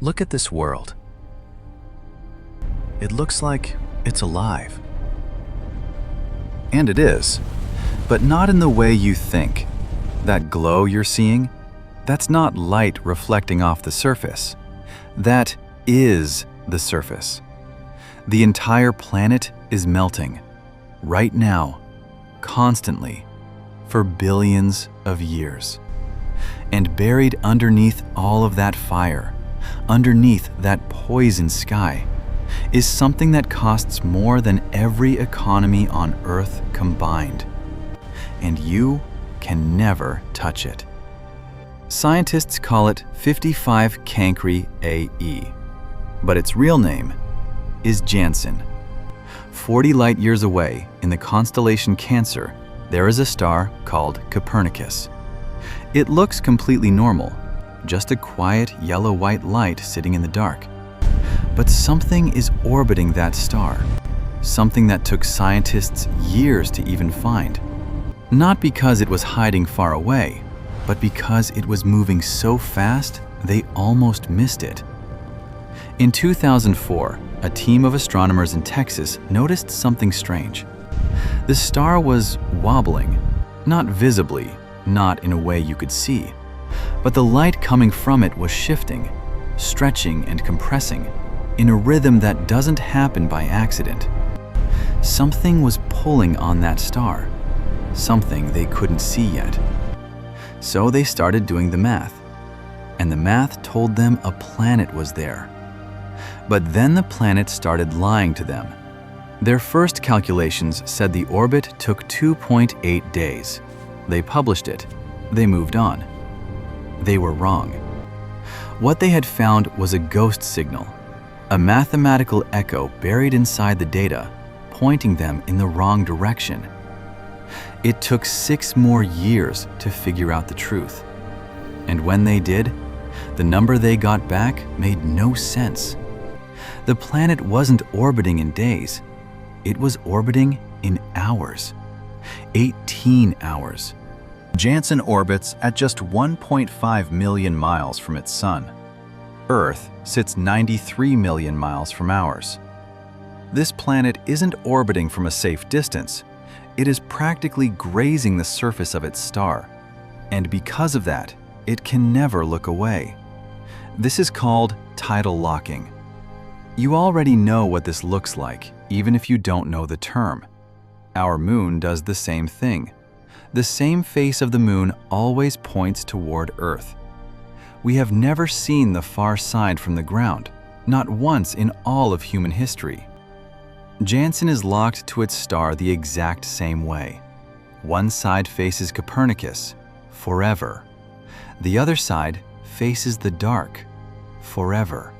Look at this world. It looks like it's alive. And it is, but not in the way you think. That glow you're seeing, that's not light reflecting off the surface. That is the surface. The entire planet is melting, right now, constantly, for billions of years. And buried underneath all of that fire, underneath that poison sky, is something that costs more than every economy on Earth combined. And you can never touch it. Scientists call it 55 Cancri AE, but its real name is Janssen. 40 light years away in the constellation Cancer, there is a star called Copernicus. It looks completely normal, just a quiet yellow-white light sitting in the dark. But something is orbiting that star, something that took scientists years to even find. Not because it was hiding far away, but because it was moving so fast they almost missed it. In 2004, a team of astronomers in Texas noticed something strange. The star was wobbling, not visibly, not in a way you could see, but the light coming from it was shifting, stretching and compressing, in a rhythm that doesn't happen by accident. Something was pulling on that star, something they couldn't see yet. So they started doing the math, and the math told them a planet was there. But then the planet started lying to them. Their first calculations said the orbit took 2.8 days. They published it. They moved on. They were wrong. What they had found was a ghost signal, a mathematical echo buried inside the data, pointing them in the wrong direction. It took 6 more years to figure out the truth. And when they did, the number they got back made no sense. The planet wasn't orbiting in days. It was orbiting in hours. 18 hours. Janssen orbits at just 1.5 million miles from its sun. Earth sits 93 million miles from ours. This planet isn't orbiting from a safe distance. It is practically grazing the surface of its star. And because of that, it can never look away. This is called tidal locking. You already know what this looks like, even if you don't know the term. Our moon does the same thing. The same face of the moon always points toward Earth. We have never seen the far side from the ground, not once in all of human history. Janssen is locked to its star the exact same way. One side faces Copernicus, forever. The other side faces the dark, forever.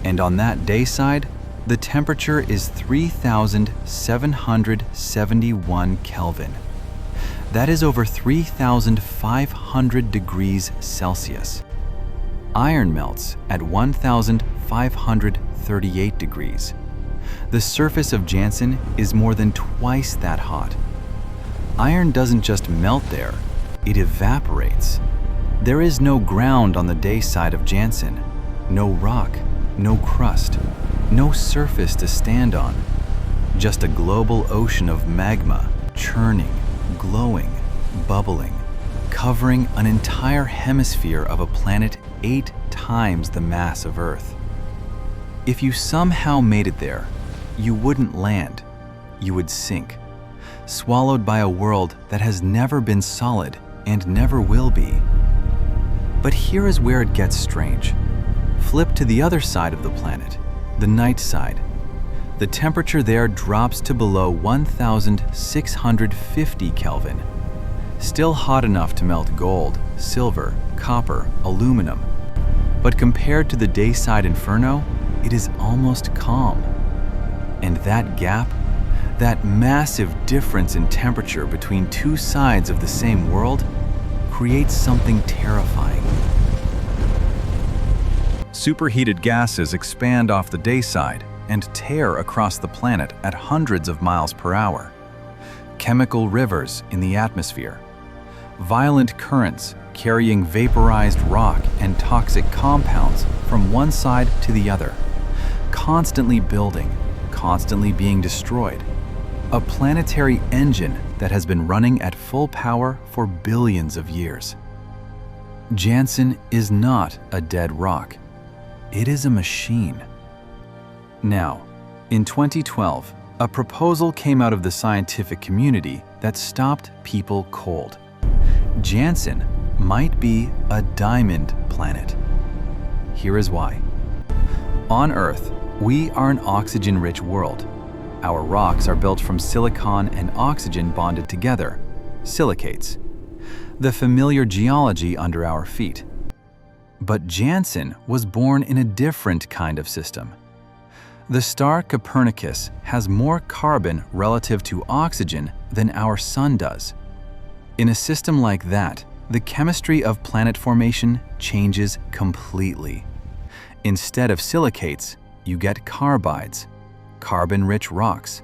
And on that day side, the temperature is 3,771 Kelvin. That is over 3,500 degrees Celsius. Iron melts at 1,538 degrees. The surface of Janssen is more than twice that hot. Iron doesn't just melt there, it evaporates. There is no ground on the day side of Janssen, no rock, no crust, no surface to stand on. Just a global ocean of magma, churning, glowing, bubbling, covering an entire hemisphere of a planet 8 times the mass of Earth. If you somehow made it there, you wouldn't land, you would sink, swallowed by a world that has never been solid and never will be. But here is where it gets strange. Flip to the other side of the planet, the night side. The temperature there drops to below 1,650 Kelvin. Still hot enough to melt gold, silver, copper, aluminum. But compared to the dayside inferno, it is almost calm. And that gap, that massive difference in temperature between two sides of the same world, creates something terrifying. Superheated gases expand off the day side and tear across the planet at hundreds of miles per hour. Chemical rivers in the atmosphere. Violent currents carrying vaporized rock and toxic compounds from one side to the other, constantly building, constantly being destroyed. A planetary engine that has been running at full power for billions of years. Jansen is not a dead rock. It is a machine. Now, in 2012, a proposal came out of the scientific community that stopped people cold. Jansen might be a diamond planet. Here is why. On Earth, we are an oxygen-rich world. Our rocks are built from silicon and oxygen bonded together, silicates, the familiar geology under our feet. But Jansen was born in a different kind of system. The star Copernicus has more carbon relative to oxygen than our Sun does. In a system like that, the chemistry of planet formation changes completely. Instead of silicates, you get carbides, carbon-rich rocks,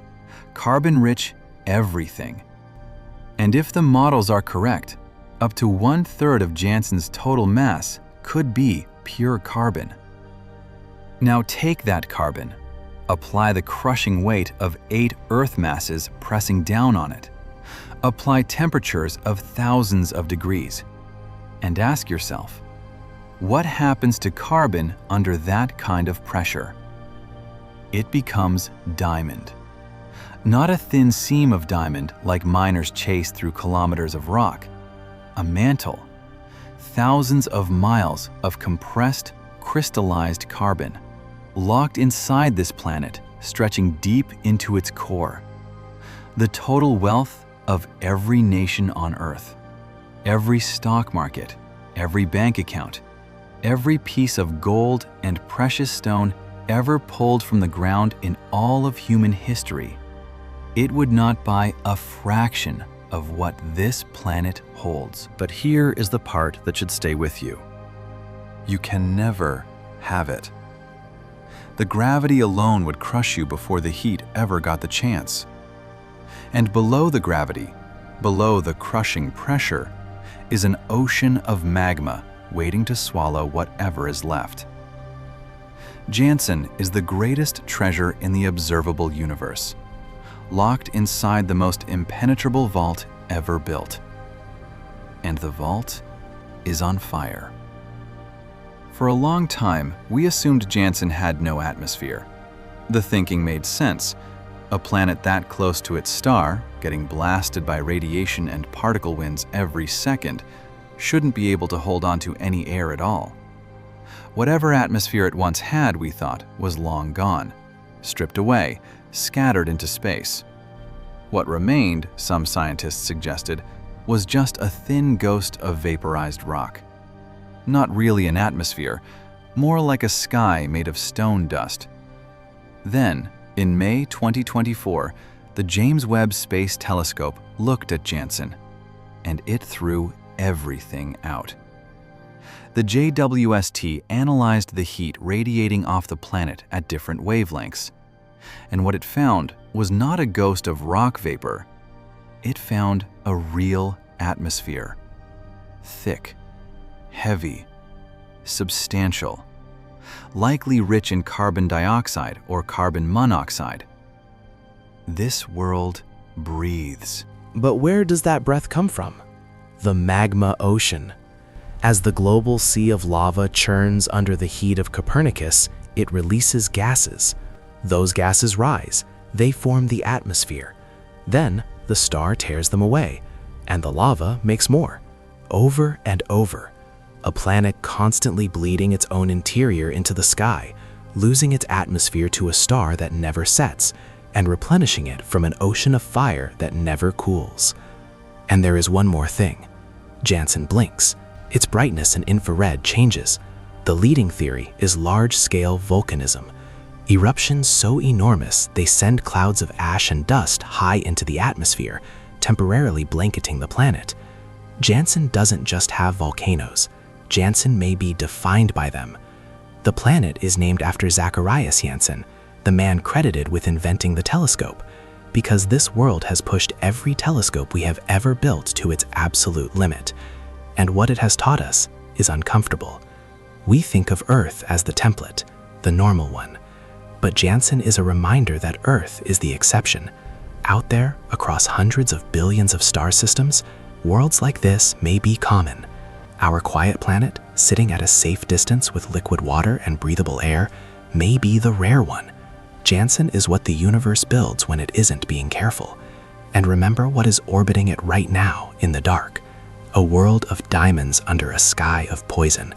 carbon-rich everything. And if the models are correct, up to 1/3 of Jansen's total mass could be pure carbon. Now take that carbon, apply the crushing weight of 8 Earth masses pressing down on it, apply temperatures of thousands of degrees, and ask yourself, what happens to carbon under that kind of pressure? It becomes diamond. Not a thin seam of diamond like miners chase through kilometers of rock. A mantle. Thousands of miles of compressed, crystallized carbon, locked inside this planet, stretching deep into its core. The total wealth of every nation on Earth. Every stock market, every bank account, every piece of gold and precious stone ever pulled from the ground in all of human history, it would not buy a fraction of what this planet holds. But here is the part that should stay with you. You can never have it. The gravity alone would crush you before the heat ever got the chance. And below the gravity, below the crushing pressure, is an ocean of magma waiting to swallow whatever is left. Jansen is the greatest treasure in the observable universe, locked inside the most impenetrable vault ever built. And the vault is on fire. For a long time, we assumed Jansen had no atmosphere. The thinking made sense. A planet that close to its star, getting blasted by radiation and particle winds every second, shouldn't be able to hold on to any air at all. Whatever atmosphere it once had, we thought, was long gone, stripped away, scattered into space. What remained, some scientists suggested, was just a thin ghost of vaporized rock. Not really an atmosphere, more like a sky made of stone dust. Then, in May 2024, the James Webb Space Telescope looked at Jansen, and it threw everything out. The JWST analyzed the heat radiating off the planet at different wavelengths, and what it found was not a ghost of rock vapor. It found a real atmosphere. Thick, heavy, substantial, likely rich in carbon dioxide or carbon monoxide. This world breathes. But where does that breath come from? The magma ocean. As the global sea of lava churns under the heat of Copernicus, it releases gases. Those gases rise. They form the atmosphere. Then the star tears them away, and the lava makes more, over and over. A planet constantly bleeding its own interior into the sky, losing its atmosphere to a star that never sets, and replenishing it from an ocean of fire that never cools. And there is one more thing. Jansen blinks. Its brightness in infrared changes. The leading theory is large-scale volcanism. Eruptions so enormous they send clouds of ash and dust high into the atmosphere, temporarily blanketing the planet. Jansen doesn't just have volcanoes. Jansen may be defined by them. The planet is named after Zacharias Janssen, the man credited with inventing the telescope, because this world has pushed every telescope we have ever built to its absolute limit. and what it has taught us is uncomfortable. We think of Earth as the template, the normal one. But Janssen is a reminder that Earth is the exception. Out there, across hundreds of billions of star systems, worlds like this may be common. Our quiet planet, sitting at a safe distance with liquid water and breathable air, may be the rare one. Janssen is what the universe builds when it isn't being careful. And remember what is orbiting it right now in the dark. A world of diamonds under a sky of poison.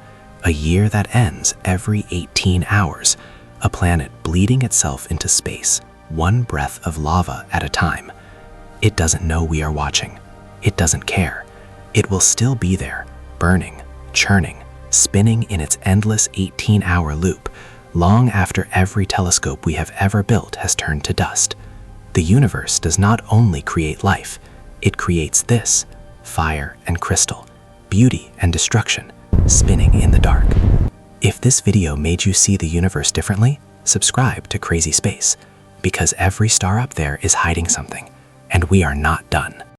A year that ends every 18 hours. A planet bleeding itself into space, one breath of lava at a time. It doesn't know we are watching. It doesn't care. It will still be there, burning, churning, spinning in its endless 18-hour loop, long after every telescope we have ever built has turned to dust. The universe does not only create life, it creates this, fire and crystal, beauty and destruction, spinning in the dark. If this video made you see the universe differently, subscribe to Crazy Space, because every star up there is hiding something, and we are not done.